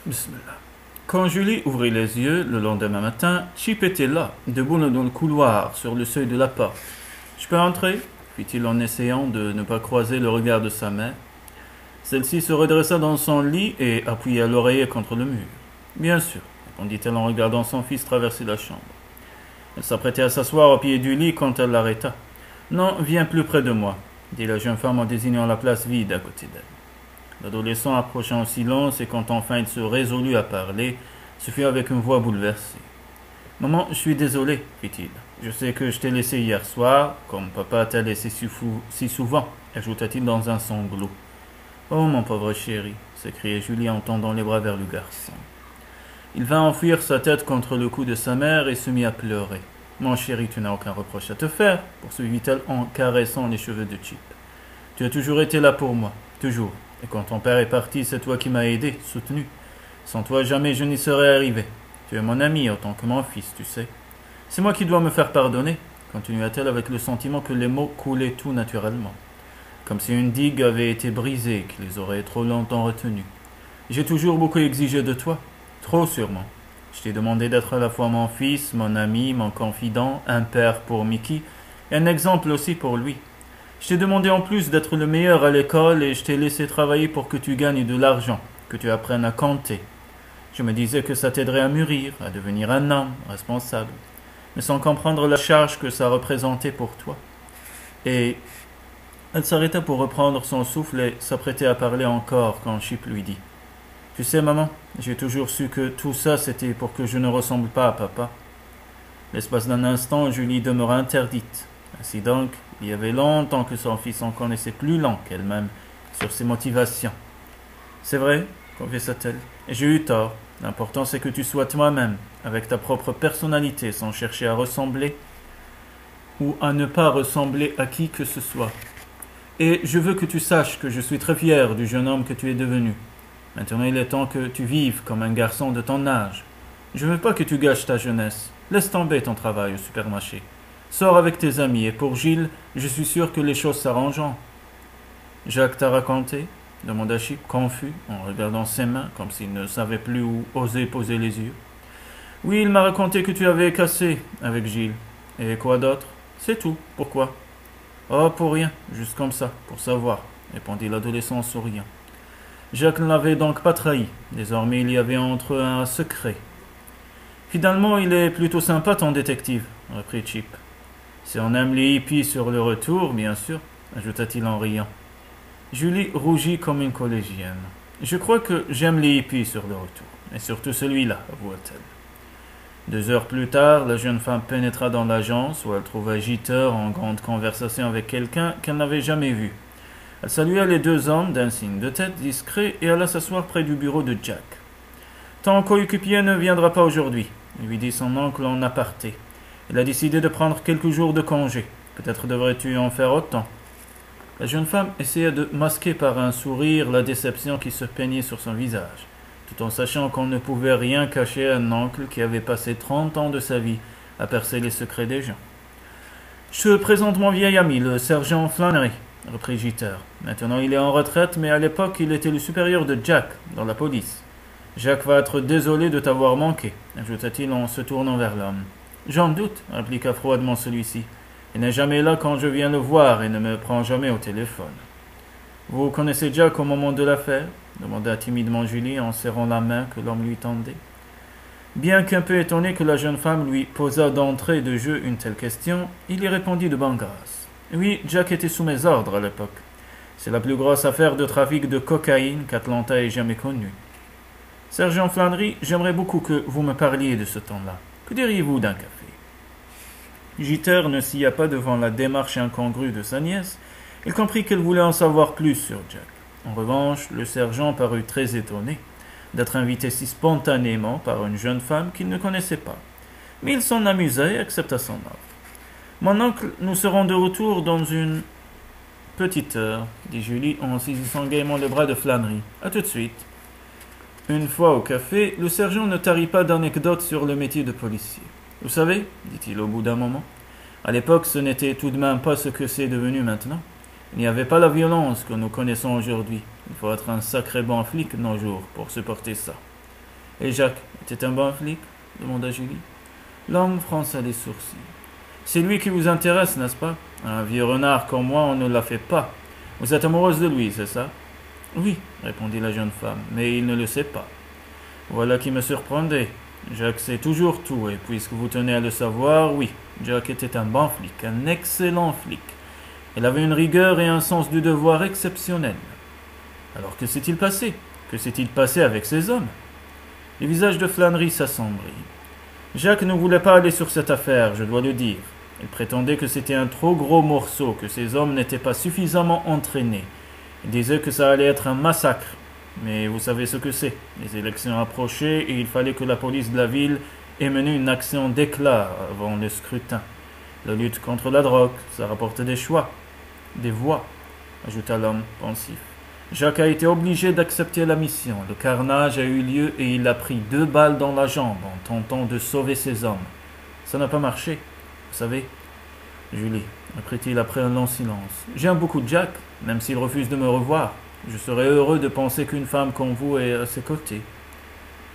Bismillah. Quand Julie ouvrit les yeux le lendemain matin, Chip était là, debout dans le couloir, sur le seuil de la porte. Je peux entrer fit-il en essayant de ne pas croiser le regard de sa mère. Celle-ci se redressa dans son lit et appuya l'oreiller contre le mur. Bien sûr, répondit-elle en regardant son fils traverser la chambre. Elle s'apprêtait à s'asseoir au pied du lit quand elle l'arrêta. Non, viens plus près de moi, dit la jeune femme en désignant la place vide à côté d'elle. L'adolescent approcha en silence et quand enfin il se résolut à parler, ce fut avec une voix bouleversée. « Maman, je suis désolé, fit-il. Je sais que je t'ai laissé hier soir, comme papa t'a laissé si souvent, ajouta-t-il dans un sanglot. Oh, mon pauvre chéri, s'écriait Julie en tendant les bras vers le garçon. Il vint enfuir sa tête contre le cou de sa mère et se mit à pleurer. Mon chéri, tu n'as aucun reproche à te faire, poursuivit-elle en caressant les cheveux de Chip. Tu as toujours été là pour moi, toujours. Et quand ton père est parti, c'est toi qui m'as aidé, soutenu. Sans toi, jamais je n'y serais arrivé. Tu es mon ami autant que mon fils, tu sais. C'est moi qui dois me faire pardonner, continua-t-elle avec le sentiment que les mots coulaient tout naturellement. Comme si une digue avait été brisée et qu'ils auraient trop longtemps retenus. J'ai toujours beaucoup exigé de toi, trop sûrement. Je t'ai demandé d'être à la fois mon fils, mon ami, mon confident, un père pour Mickey, et un exemple aussi pour lui. Je t'ai demandé en plus d'être le meilleur à l'école et je t'ai laissé travailler pour que tu gagnes de l'argent, que tu apprennes à compter. Je me disais que ça t'aiderait à mûrir, à devenir un homme responsable, mais sans comprendre la charge que ça représentait pour toi. Et elle s'arrêta pour reprendre son souffle et s'apprêtait à parler encore quand Chip lui dit « Tu sais, maman, j'ai toujours su que tout ça c'était pour que je ne ressemble pas à papa. » L'espace d'un instant, Julie demeura interdite. Ainsi donc, il y avait longtemps que son fils en connaissait plus long qu'elle-même sur ses motivations. « C'est vrai, confessa-t-elle, et j'ai eu tort. L'important c'est que tu sois toi-même, avec ta propre personnalité, sans chercher à ressembler ou à ne pas ressembler à qui que ce soit. Et je veux que tu saches que je suis très fier du jeune homme que tu es devenu. Maintenant il est temps que tu vives comme un garçon de ton âge. Je ne veux pas que tu gâches ta jeunesse. Laisse tomber ton travail au supermarché. Sors avec tes amis, et pour Gilles, je suis sûr que les choses s'arrangeront. »« Jacques t'a raconté ?» demanda Chip, confus, en regardant ses mains, comme s'il ne savait plus où oser poser les yeux. « Oui, il m'a raconté que tu avais cassé avec Gilles. Et quoi d'autre ? C'est tout. Pourquoi ? » ?»« Oh, pour rien, juste comme ça, pour savoir, » répondit l'adolescent en souriant. Jacques ne l'avait donc pas trahi. Désormais, il y avait entre eux un secret. « Finalement, il est plutôt sympa, ton détective, » reprit Chip. « Si on aime les hippies sur le retour, bien sûr, » ajouta-t-il en riant. Julie rougit comme une collégienne. « Je crois que j'aime les hippies sur le retour, et surtout celui-là, avoua-t-elle. 2 heures plus tard, la jeune femme pénétra dans l'agence où elle trouva Jeter en grande conversation avec quelqu'un qu'elle n'avait jamais vu. Elle salua les 2 hommes d'un signe de tête discret et alla s'asseoir près du bureau de Jack. « Ton coéquipier ne viendra pas aujourd'hui, » lui dit son oncle en aparté. « Il a décidé de prendre quelques jours de congé. Peut-être devrais-tu en faire autant. » La jeune femme essaya de masquer par un sourire la déception qui se peignait sur son visage, tout en sachant qu'on ne pouvait rien cacher à un oncle qui avait passé 30 ans de sa vie à percer les secrets des gens. « Je te présente mon vieil ami, le sergent Flannery, » reprit Jeter. « Maintenant il est en retraite, mais à l'époque il était le supérieur de Jack dans la police. Jack va être désolé de t'avoir manqué, » ajouta-t-il en se tournant vers l'homme. « J'en doute, » répliqua froidement celui-ci. « Il n'est jamais là quand je viens le voir et ne me prend jamais au téléphone. »« Vous connaissez Jack au moment de l'affaire ?» demanda timidement Julie en serrant la main que l'homme lui tendait. Bien qu'un peu étonné que la jeune femme lui posât d'entrée de jeu une telle question, il y répondit de bonne grâce. « Oui, Jack était sous mes ordres à l'époque. C'est la plus grosse affaire de trafic de cocaïne qu'Atlanta ait jamais connue. Sergent Flannery, j'aimerais beaucoup que vous me parliez de ce temps-là. Que diriez-vous d'un café ?» Jeter ne sia pas devant la démarche incongrue de sa nièce. Il comprit qu'elle voulait en savoir plus sur Jack. En revanche, le sergent parut très étonné d'être invité si spontanément par une jeune femme qu'il ne connaissait pas. Mais il s'en amusa et accepta son offre. « Mon oncle, nous serons de retour dans une petite heure, » dit Julie en saisissant gaiement le bras de Flannery. « À tout de suite. » Une fois au café, le sergent ne tarit pas d'anecdotes sur le métier de policier. « Vous savez, dit-il au bout d'un moment, à l'époque ce n'était tout de même pas ce que c'est devenu maintenant. Il n'y avait pas la violence que nous connaissons aujourd'hui. Il faut être un sacré bon flic de nos jours pour supporter ça. Et Jacques était un bon flic? Demanda Julie. L'homme fronça les sourcils. C'est lui qui vous intéresse, n'est-ce pas? Un vieux renard comme moi, on ne la fait pas. Vous êtes amoureuse de lui, c'est ça? Oui, répondit la jeune femme, mais il ne le sait pas. Voilà qui me surprendait. Jacques sait toujours tout, et puisque vous tenez à le savoir, oui, Jacques était un bon flic, un excellent flic. Il avait une rigueur et un sens du devoir exceptionnel. Alors que s'est-il passé? Que s'est-il passé avec ces hommes? Le visage de Flannery s'assombrit. Jacques ne voulait pas aller sur cette affaire, je dois le dire. Il prétendait que c'était un trop gros morceau, que ces hommes n'étaient pas suffisamment entraînés. Il disait que ça allait être un massacre. Mais vous savez ce que c'est. Les élections approchaient et il fallait que la police de la ville ait mené une action d'éclat avant le scrutin. La lutte contre la drogue, ça rapporte des choix, des voix, ajouta l'homme pensif. Jacques a été obligé d'accepter la mission. Le carnage a eu lieu et il a pris 2 balles dans la jambe en tentant de sauver ses hommes. Ça n'a pas marché, vous savez. Julie, reprit-il après un long silence, j'aime beaucoup Jack, même s'il refuse de me revoir. Je serais heureux de penser qu'une femme comme vous est à ses côtés.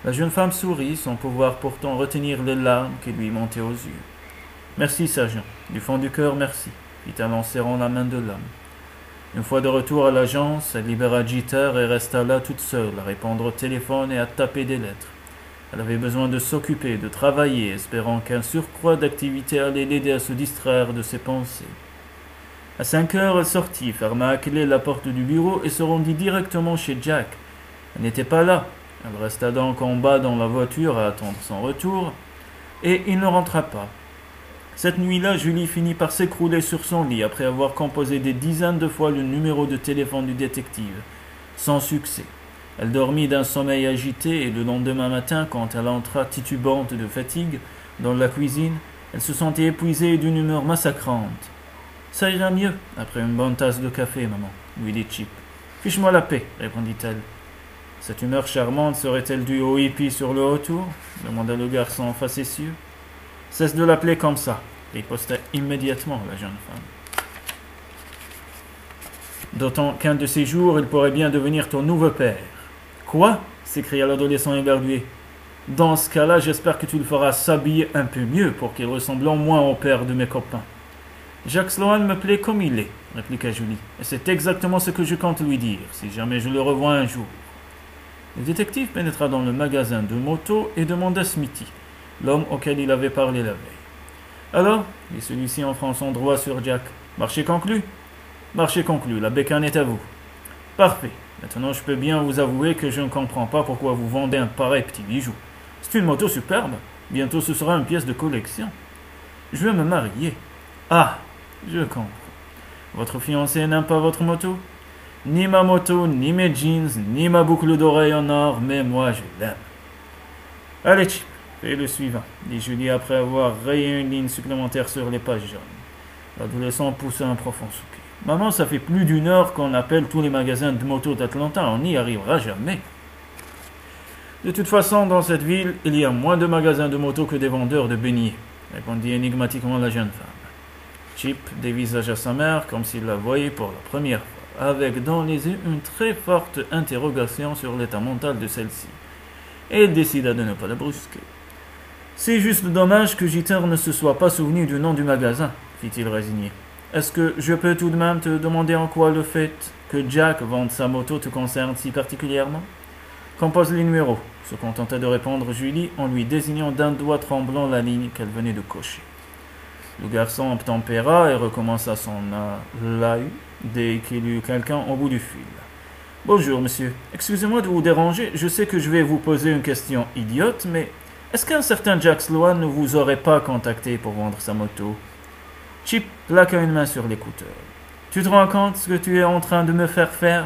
La jeune femme sourit, sans pouvoir pourtant retenir les larmes qui lui montaient aux yeux. Merci, sergent. Du fond du cœur, merci, fit-elle en serrant la main de l'homme. Une fois de retour à l'agence, elle libéra Jeter et resta là toute seule, à répondre au téléphone et à taper des lettres. Elle avait besoin de s'occuper, de travailler, espérant qu'un surcroît d'activité allait l'aider à se distraire de ses pensées. À 5 heures, elle sortit, ferma à clé la porte du bureau et se rendit directement chez Jack. Elle n'était pas là. Elle resta donc en bas dans la voiture à attendre son retour, et il ne rentra pas. Cette nuit-là, Julie finit par s'écrouler sur son lit après avoir composé des dizaines de fois le numéro de téléphone du détective. Sans succès. Elle dormit d'un sommeil agité et le lendemain matin, quand elle entra titubante de fatigue dans la cuisine, elle se sentait épuisée et d'une humeur massacrante. « Ça ira mieux après une bonne tasse de café, maman, » lui dit Chip. « Fiche-moi la paix, » répondit-elle. « Cette humeur charmante serait-elle due au hippie sur le retour ?» demanda le garçon facétieux. « Cesse de l'appeler comme ça, » riposta immédiatement la jeune femme. « D'autant qu'un de ces jours, il pourrait bien devenir ton nouveau père. »« Quoi ?» s'écria l'adolescent éberlué. « Dans ce cas-là, j'espère que tu le feras s'habiller un peu mieux pour qu'il ressemble au moins au père de mes copains. » « Jack Sloan me plaît comme il est, » répliqua Julie, « et c'est exactement ce que je compte lui dire, si jamais je le revois un jour. » Le détective pénétra dans le magasin de motos et demanda Smithy, l'homme auquel il avait parlé la veille. « Alors » dit celui-ci en fronçant droit sur Jack. « Marché conclu ?»« Marché conclu, la bécane est à vous. »« Parfait. Maintenant je peux bien vous avouer que je ne comprends pas pourquoi vous vendez un pareil petit bijou. C'est une moto superbe. Bientôt ce sera une pièce de collection. Je veux me marier. »« Ah, je comprends. Votre fiancé n'aime pas votre moto? Ni ma moto, ni mes jeans, ni ma boucle d'oreille en or, mais moi je l'aime. »« Allez, Chip, fais le suivant, » dit Julie après avoir rayé une ligne supplémentaire sur les pages jaunes. L'adolescent poussa un profond soupir. « Maman, ça fait plus d'1 heure qu'on appelle tous les magasins de motos d'Atlanta, on n'y arrivera jamais. » « De toute façon, dans cette ville, il y a moins de magasins de motos que des vendeurs de beignets, » répondit énigmatiquement la jeune femme. Chip dévisagea sa mère comme s'il la voyait pour la première fois, avec dans les yeux une très forte interrogation sur l'état mental de celle-ci, et il décida de ne pas la brusquer. « C'est juste dommage que Jeter ne se soit pas souvenu du nom du magasin, » fit-il résigné. « Est-ce que je peux tout de même te demander en quoi le fait que Jack vende sa moto te concerne si particulièrement? » « Compose les numéros, » se contenta de répondre Julie en lui désignant d'un doigt tremblant la ligne qu'elle venait de cocher. Le garçon obtempéra et recommença son laï dès qu'il eut quelqu'un au bout du fil. « Bonjour, monsieur. Excusez-moi de vous déranger. Je sais que je vais vous poser une question idiote, mais est-ce qu'un certain Jack Sloan ne vous aurait pas contacté pour vendre sa moto ?» Chip plaqua une main sur l'écouteur. « Tu te rends compte ce que tu es en train de me faire faire ?»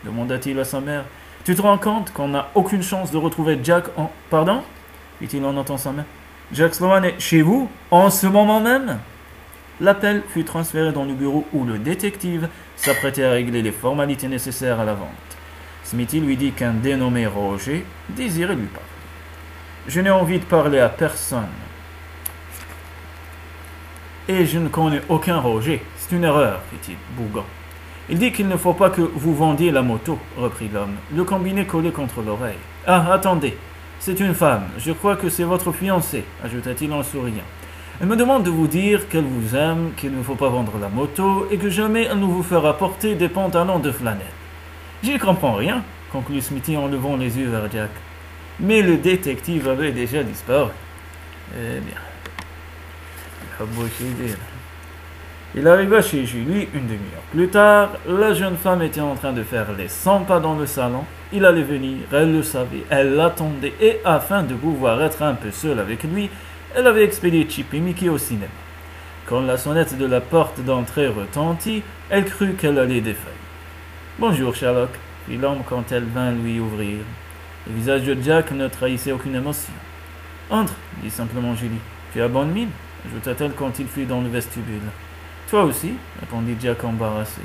demanda-t-il à sa mère. « Tu te rends compte qu'on n'a aucune chance de retrouver Jack en... »« Pardon ?» fit-il en ôtant sa main. « Jack Sloan est chez vous, en ce moment même ?» L'appel fut transféré dans le bureau où le détective s'apprêtait à régler les formalités nécessaires à la vente. Smithy lui dit qu'un dénommé Roger désirait lui parler. « Je n'ai envie de parler à personne. Et je ne connais aucun Roger. C'est une erreur, fit-il, bougant. Il dit qu'il ne faut pas que vous vendiez la moto, reprit l'homme, le combiné collé contre l'oreille. Ah, attendez. C'est une femme. Je crois que c'est votre fiancée, ajouta-t-il en souriant. Elle me demande de vous dire qu'elle vous aime, qu'il ne faut pas vendre la moto et que jamais elle ne vous fera porter des pantalons de flanelle. J'y comprends rien, conclut Smithy en levant les yeux vers Jack. Mais le détective avait déjà disparu. Eh bien. Il arriva chez Julie une demi-heure plus tard. La jeune femme était en train de faire les 100 pas dans le salon. Il allait venir, elle le savait, elle l'attendait et afin de pouvoir être un peu seule avec lui, elle avait expédié Chip et Mickey au cinéma. Quand la sonnette de la porte d'entrée retentit, elle crut qu'elle allait défaillir. « Bonjour, Sherlock », fit l'homme quand elle vint lui ouvrir. Le visage de Jack ne trahissait aucune émotion. « Entre, » dit simplement Julie. « Tu as bonne mine » ajouta-t-elle quand il fut dans le vestibule. « Toi aussi » répondit Jack embarrassé.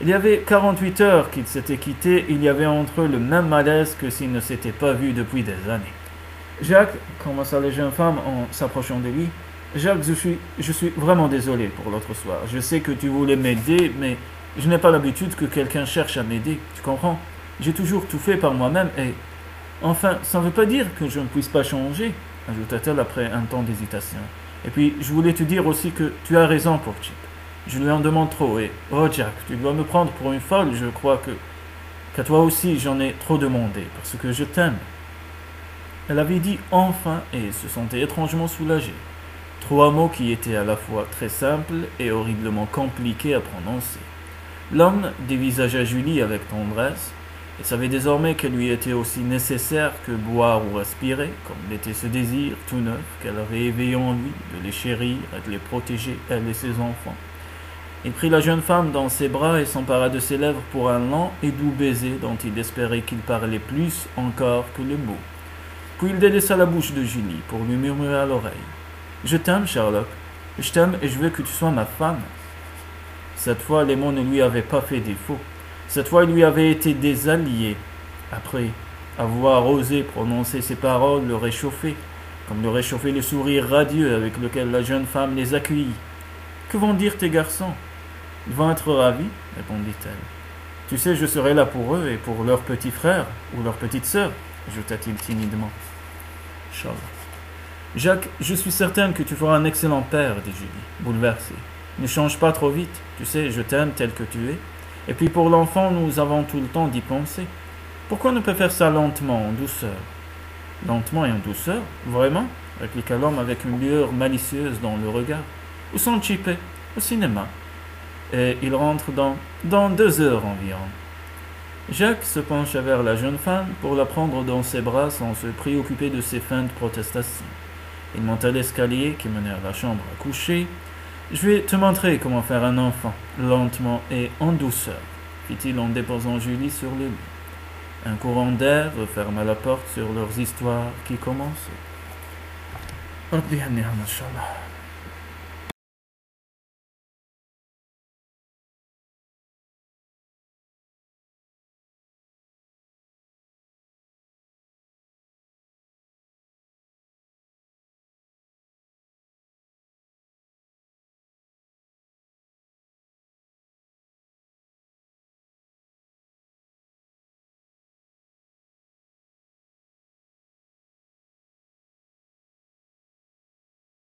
Il y avait 48 heures qu'ils s'étaient quittés, il y avait entre eux le même malaise que s'ils ne s'étaient pas vus depuis des années. « Jack » commença la jeune femme en s'approchant de lui. « Jack, je suis vraiment désolé pour l'autre soir. Je sais que tu voulais m'aider, mais je n'ai pas l'habitude que quelqu'un cherche à m'aider, tu comprends? J'ai toujours tout fait par moi-même et... Enfin, ça ne veut pas dire que je ne puisse pas changer, ajouta-t-elle après un temps d'hésitation. Et puis, je voulais te dire aussi que tu as raison pour Chip. Je lui en demande trop et... Oh Jack, tu dois me prendre pour une folle, je crois qu'à toi aussi j'en ai trop demandé, parce que je t'aime. Elle avait dit enfin et se sentait étrangement soulagée. 3 mots qui étaient à la fois très simples et horriblement compliqués à prononcer. L'homme dévisagea Julie avec tendresse. Il savait désormais qu'elle lui était aussi nécessaire que boire ou respirer, comme l'était ce désir tout neuf qu'elle avait éveillé en lui de les chérir et de les protéger, elle et ses enfants. Il prit la jeune femme dans ses bras et s'empara de ses lèvres pour un lent et doux baiser dont il espérait qu'il parlait plus encore que les mots. Puis il délaissa la bouche de Julie pour lui murmurer à l'oreille. « Je t'aime, Sherlock. Je t'aime et je veux que tu sois ma femme. » Cette fois, les mots ne lui avaient pas fait défaut. Cette fois, ils lui avaient été des alliés. Après avoir osé prononcer ces paroles, le réchauffaient, comme le réchauffait le sourire radieux avec lequel la jeune femme les accueillit. « Que vont dire tes garçons ?»« Ils vont être ravis, » répondit-elle. « Tu sais, je serai là pour eux et pour leur petit frère ou leur petite sœur, » ajouta-t-il timidement. Charles. « Jacques, je suis certaine que tu feras un excellent père, dit Julie, bouleversée. Ne change pas trop vite, tu sais, je t'aime tel que tu es. Et puis pour l'enfant, nous avons tout le temps d'y penser. Pourquoi ne pas faire ça lentement, en douceur ?»« Lentement et en douceur, vraiment ?» répliqua l'homme avec une lueur malicieuse dans le regard. « Où sont Chip? Au cinéma. Et il rentre dans 2 heures environ. » Jacques se pencha vers la jeune femme pour la prendre dans ses bras sans se préoccuper de ses feintes protestations. Il monta l'escalier qui menait à la chambre à coucher. « Je vais te montrer comment faire un enfant, lentement et en douceur, » fit-il en déposant Julie sur le lit. Un courant d'air referma la porte sur leurs histoires qui commençaient. « Oh bien, mashallah. »